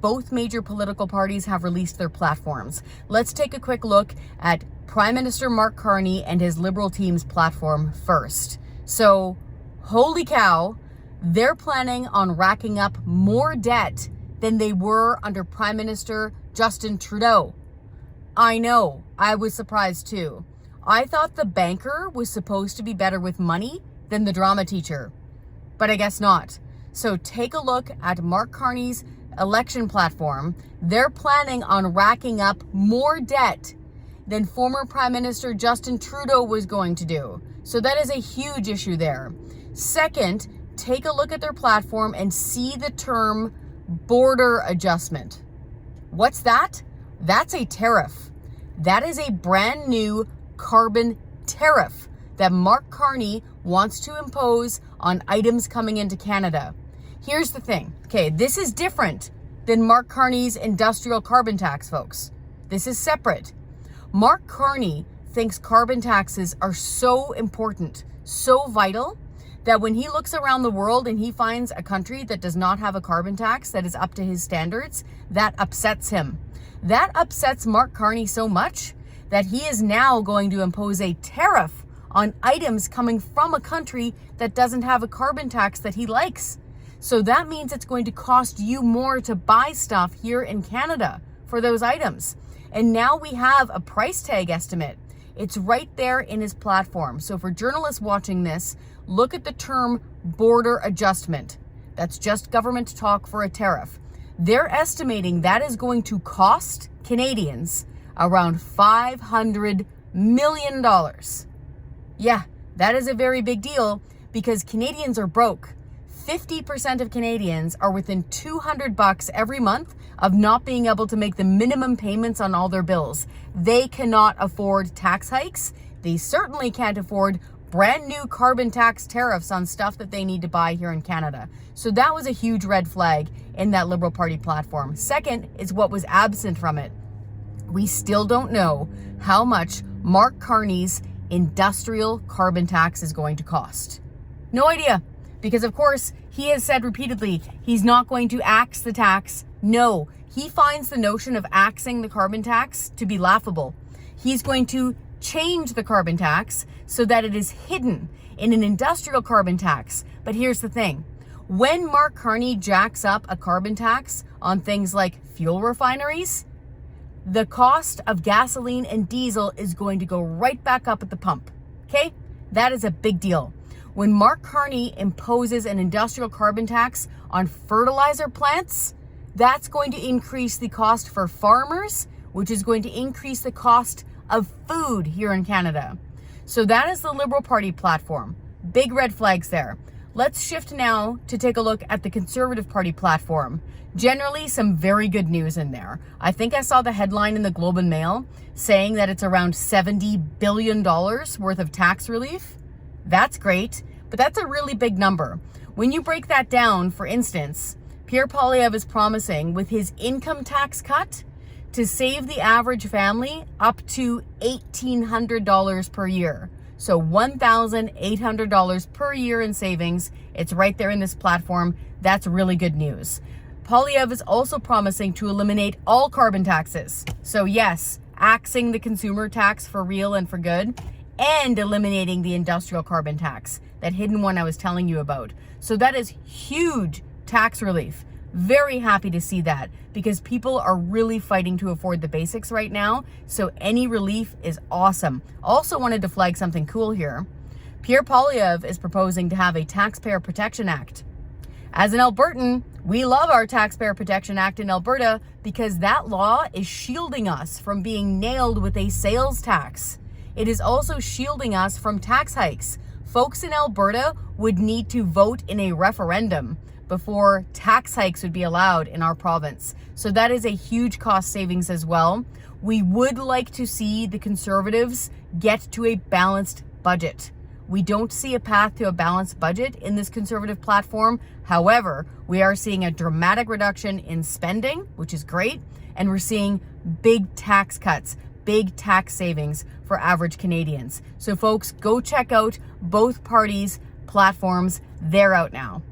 Both major political parties have released their platforms. Let's take a quick look at Prime Minister Mark Carney and his Liberal team's platform first. So, holy cow, they're planning on racking up more debt than they were under Prime Minister Justin Trudeau. I know, I was surprised too. I thought the banker was supposed to be better with money than the drama teacher, but I guess not. So take a look at Mark Carney's election platform. They're planning on racking up more debt than former Prime Minister Justin Trudeau was going to do. So that is a huge issue there. Second, take a look at their platform and see the term border adjustment. What's that? That's a tariff. That is a brand new carbon tariff that Mark Carney wants to impose on items coming into Canada. Here's the thing. Okay, this is different than Mark Carney's industrial carbon tax, folks. This is separate. Mark Carney thinks carbon taxes are so important, so vital, that when he looks around the world and he finds a country that does not have a carbon tax that is up to his standards, that upsets him. That upsets Mark Carney so much that he is now going to impose a tariff on items coming from a country that doesn't have a carbon tax that he likes. So that means it's going to cost you more to buy stuff here in Canada for those items. And now we have a price tag estimate. It's right there in his platform. So for journalists watching this, look at the term border adjustment. That's just government talk for a tariff. They're estimating that is going to cost Canadians around $500 million. Yeah, that is a very big deal because Canadians are broke. 50% of Canadians are within $200 every month of not being able to make the minimum payments on all their bills. They cannot afford tax hikes. They certainly can't afford brand new carbon tax tariffs on stuff that they need to buy here in Canada. So that was a huge red flag in that Liberal Party platform. Second is what was absent from it. We still don't know how much Mark Carney's industrial carbon tax is going to cost. No idea. Because of course, he has said repeatedly, he's not going to axe the tax. No, he finds the notion of axing the carbon tax to be laughable. He's going to change the carbon tax so that it is hidden in an industrial carbon tax. But here's the thing. When Mark Carney jacks up a carbon tax on things like fuel refineries, the cost of gasoline and diesel is going to go right back up at the pump. Okay? That is a big deal. When Mark Carney imposes an industrial carbon tax on fertilizer plants, that's going to increase the cost for farmers, which is going to increase the cost of food here in Canada. So that is the Liberal Party platform. Big red flags there. Let's shift now to take a look at the Conservative Party platform. Generally, some very good news in there. I think I saw the headline in the Globe and Mail saying that it's around $70 billion worth of tax relief. That's great, but that's a really big number. When you break that down, for instance, Pierre Poilievre is promising with his income tax cut to save the average family up to $1,800 per year. So $1,800 per year in savings. It's right there in this platform. That's really good news. Poilievre is also promising to eliminate all carbon taxes. So yes, axing the consumer tax for real and for good, and eliminating the industrial carbon tax, that hidden one I was telling you about. So that is huge tax relief. Very happy to see that because people are really fighting to afford the basics right now. So any relief is awesome. Also wanted to flag something cool here. Pierre Poilievre is proposing to have a Taxpayer Protection Act. As an Albertan, we love our Taxpayer Protection Act in Alberta because that law is shielding us from being nailed with a sales tax. It is also shielding us from tax hikes. Folks in Alberta would need to vote in a referendum before tax hikes would be allowed in our province. So that is a huge cost savings as well. We would like to see the Conservatives get to a balanced budget. We don't see a path to a balanced budget in this Conservative platform. However, we are seeing a dramatic reduction in spending, which is great, and we're seeing big tax cuts, big tax savings for average Canadians. So folks, go check out both parties' platforms. They're out now.